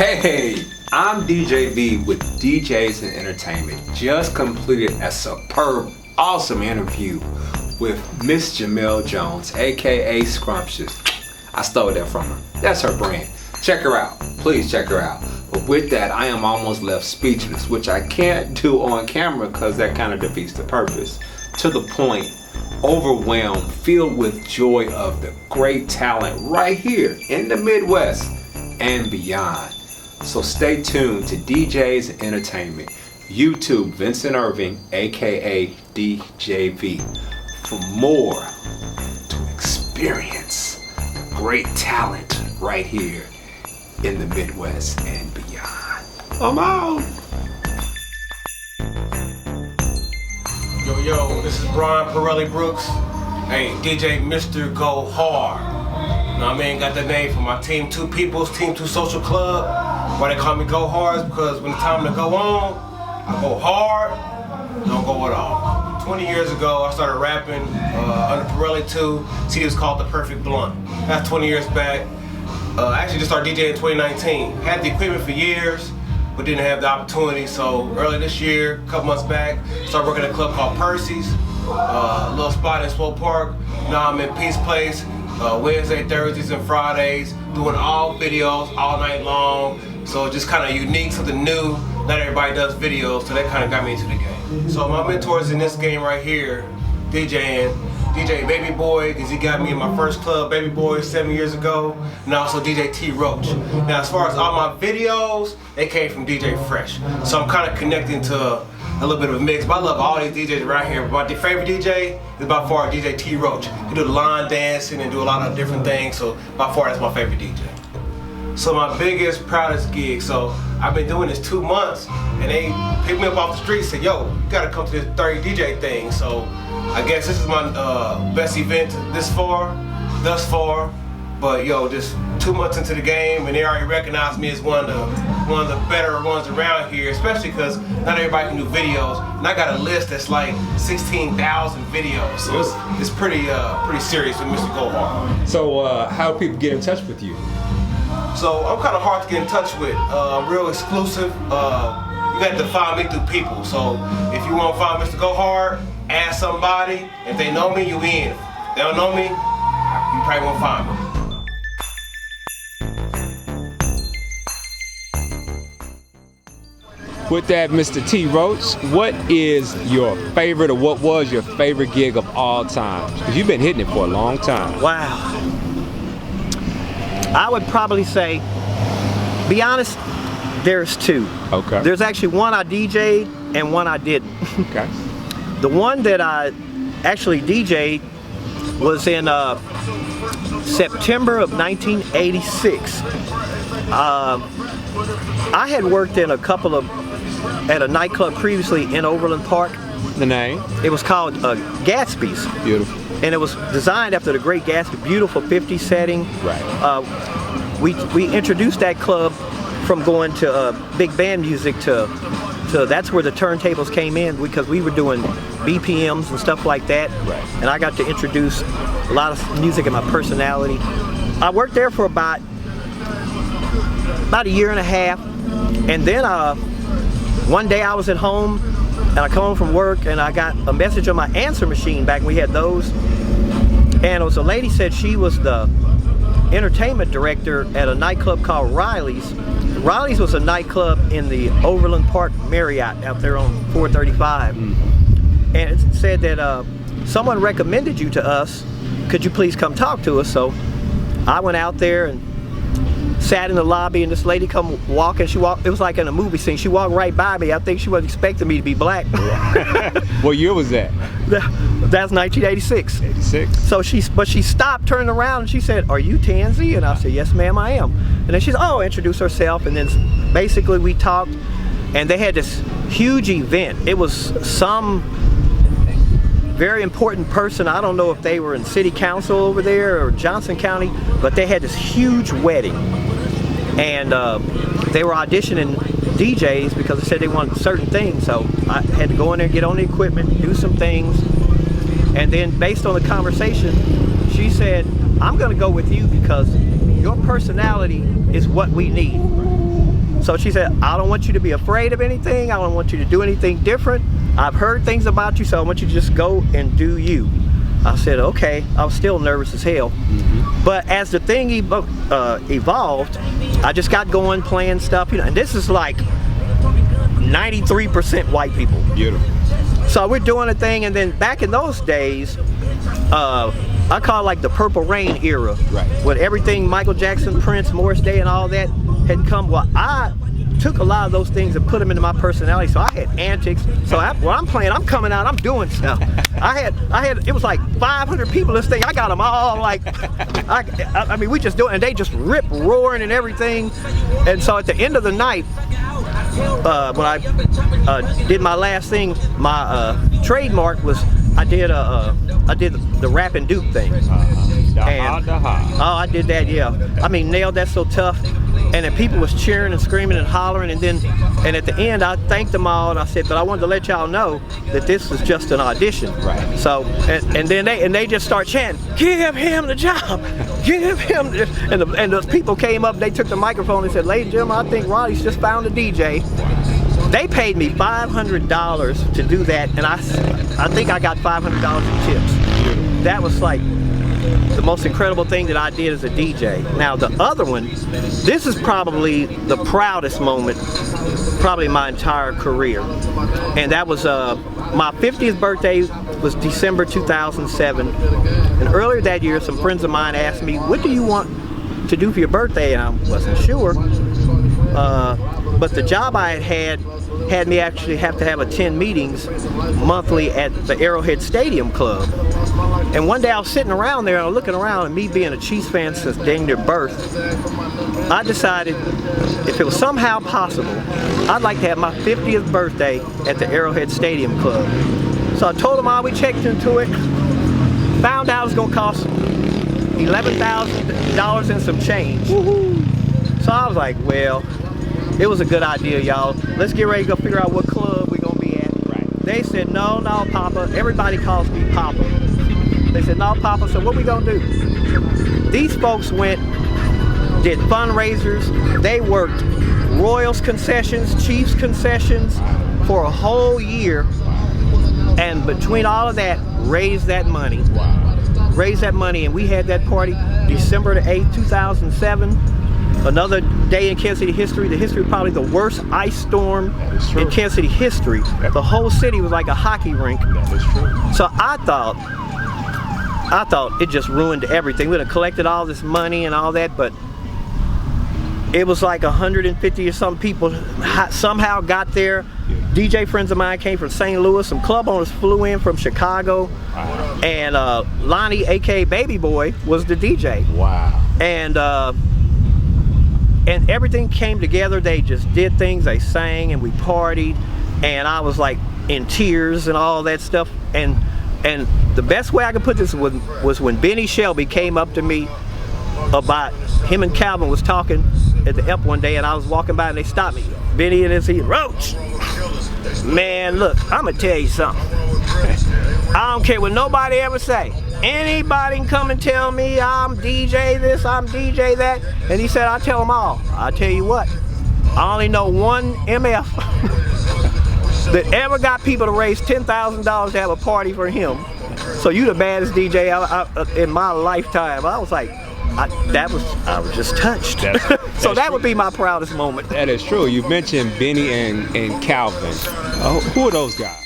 Hey, I'm DJ V with DJs and Entertainment. Just completed a superb, awesome interview with Miss Jamel Jones, aka Scrumptious. I stole that from her. That's her brand. Check her out. Please check her out. But with that, I am almost left speechless, which I can't do on camera because that kind of defeats the purpose. To the point, overwhelmed, filled with joy of the great talent right here in the Midwest and beyond. So stay tuned to DJs and Entertainment, YouTube Vincent Irving, aka DJV, for more to experience the great talent right here in the Midwest and beyond. I'm out. Yo, this is Brian Pirelli Brooks. Hey, DJ Mr. Go Hard. Now, I mean, got the name for my team, Two Peoples, Team 2 Social Club. Why they call me Go Hard is because when it's time to go on, I go hard, don't go at all. 20 years ago, I started rapping under Pirelli 2. CD was called The Perfect Blunt. That's 20 years back. I actually just started DJing in 2019. Had the equipment for years, but didn't have the opportunity. So early this year, a couple months back, started working at a club called Percy's, a little spot in Swope Park. Now I'm in Peace Place, Wednesday, Thursdays, and Fridays, doing all videos all night long. So just kind of unique, something new. Not everybody does videos, so that kind of got me into the game. So my mentors in this game right here, DJ Baby Boy, because he got me in my first club, Baby Boy, 7 years ago, and also DJ T-Roach. Now as far as all my videos, they came from DJ Fresh. So I'm kind of connecting to a little bit of a mix, but I love all these DJs around here. But my favorite DJ is by far DJ T-Roach. He do the line dancing and do a lot of different things, so by far that's my favorite DJ. So my biggest, proudest gig, so I've been doing this 2 months, and they picked me up off the street and said, yo, you gotta come to this 30 DJ thing. So I guess this is my best event thus far. But yo, just 2 months into the game, and they already recognize me as one of the better ones around here, especially because not everybody can do videos. And I got a list that's like 16,000 videos, so it's pretty serious with Mr. Go Hard. So how do people get in touch with you? So I'm kind of hard to get in touch with. Real exclusive. You got to find me through people. So if you want to find Mr. Go Hard, ask somebody. If they know me, you in. If they don't know me, you probably won't find me. With that, Mr. T-Roach, what is your favorite, or what was your favorite gig of all time? Because you've been hitting it for a long time. Wow. I would probably say, be honest, there's two. Okay. There's actually one I DJ'd and one I didn't. Okay. The one that I actually DJ'd was in September of 1986. I had worked in at a nightclub previously in Overland Park. The name? It was called Gatsby's. Beautiful. And it was designed after the Great Gatsby, beautiful 50s setting. Right. We introduced that club from going to big band music to that's where the turntables came in, because we were doing BPMs and stuff like that. Right. And I got to introduce a lot of music and my personality. I worked there for about a year and a half, and then one day I was at home, and I come home from work, and I got a message on my answer machine back when we had those, and it was a lady said she was the entertainment director at a nightclub called Riley's. Riley's was a nightclub in the Overland Park Marriott out there on 435. And it said that someone recommended you to us. Could you please come talk to us? So I went out there and sat in the lobby, and this lady come walking. It was like in a movie scene. She walked right by me. I think she wasn't expecting me to be black. What year was that? That's 1986. 86. So she stopped, turned around, and she said, "Are you Tansy?" And I said, "Yes, ma'am, I am." And then she said, "Oh," introduced herself, and then basically we talked, and they had this huge event. It was some very important person. I don't know if they were in city council over there or Johnson County, but they had this huge wedding, and they were auditioning DJs because they said they wanted certain things. So I had to go in there, get on the equipment, do some things, and then based on the conversation, she said, "I'm going to go with you because your personality is what we need." So she said, I don't want you to be afraid of anything. I don't want you to do anything different. I've heard things about you, so I want you to just go and do you. I said, okay. I was still nervous as hell. But as the thing evolved, I just got going, playing stuff, and this is like 93% white people. Beautiful. So we're doing a thing, and then back in those days, I call it like the Purple Rain era. Right. When everything Michael Jackson, Prince, Morris Day, and all that had come. Well, I took a lot of those things and put them into my personality. So I had antics. So when I'm playing, I'm coming out, I'm doing stuff. I had, it was like 500 people this thing. I got them all like, I mean, we just do it, and they just rip roaring and everything. And so at the end of the night, when I did my last thing, my trademark was I did the rap and Duke thing. I did that, yeah. I mean, nailed that so tough. And then people was cheering and screaming and hollering, and at the end I thanked them all, and I said, but I wanted to let y'all know that this was just an audition. Right. So and then they just start chanting, give him the job, give him the, and the people came up, they took the microphone and said, ladies and gentlemen, I think Ronnie's just found a DJ. They paid me $500 to do that, and I think I got $500 in tips. That was like the most incredible thing that I did as a DJ. Now the other one, this is probably the proudest moment, probably my entire career. And that was my 50th birthday was December 2007. And earlier that year, some friends of mine asked me, what do you want to do for your birthday? And I wasn't sure. But the job I had me actually have to attend meetings monthly at the Arrowhead Stadium Club. And one day I was sitting around there and I'm looking around, and me being a Chiefs fan since dang near birth, I decided if it was somehow possible, I'd like to have my 50th birthday at the Arrowhead Stadium Club. So I told them all, we checked into it, found out it was gonna cost $11,000 and some change. So I was like, well, it was a good idea, y'all. Let's get ready to go figure out what club we're gonna be at. Right. They said, no, Papa. Everybody calls me Papa. They said, no, Papa. So what we gonna do? These folks did fundraisers. They worked Royals concessions, Chiefs concessions for a whole year. And between all of that, raised that money. Wow. Raised that money, and we had that party December the 8th, 2007. Another day in Kansas City history, the history of probably the worst ice storm in Kansas City history. The whole city was like a hockey rink. That is true. So I thought it just ruined everything. We'd have collected all this money and all that, but it was like 150 or some people somehow got there. DJ friends of mine came from St. Louis. Some club owners flew in from Chicago. Wow. And Lonnie, aka Baby Boy, was the DJ. Wow. And everything came together. They just did things, they sang and we partied, and I was like in tears and all that stuff. And the best way I could put this was when Benny Shelby came up to me about him and Calvin was talking at the Ep one day, and I was walking by and they stopped me. Benny and his Roach, man, look, I'm gonna tell you something. I don't care what nobody ever say. Anybody can come and tell me I'm DJ this, I'm DJ that. And he said, I'll tell them all. I'll tell you what, I only know one MF that ever got people to raise $10,000 to have a party for him. So you the baddest DJ in my lifetime. I was like, I was just touched. So that would be my proudest moment. That is true. You mentioned Benny and Calvin. Who are those guys?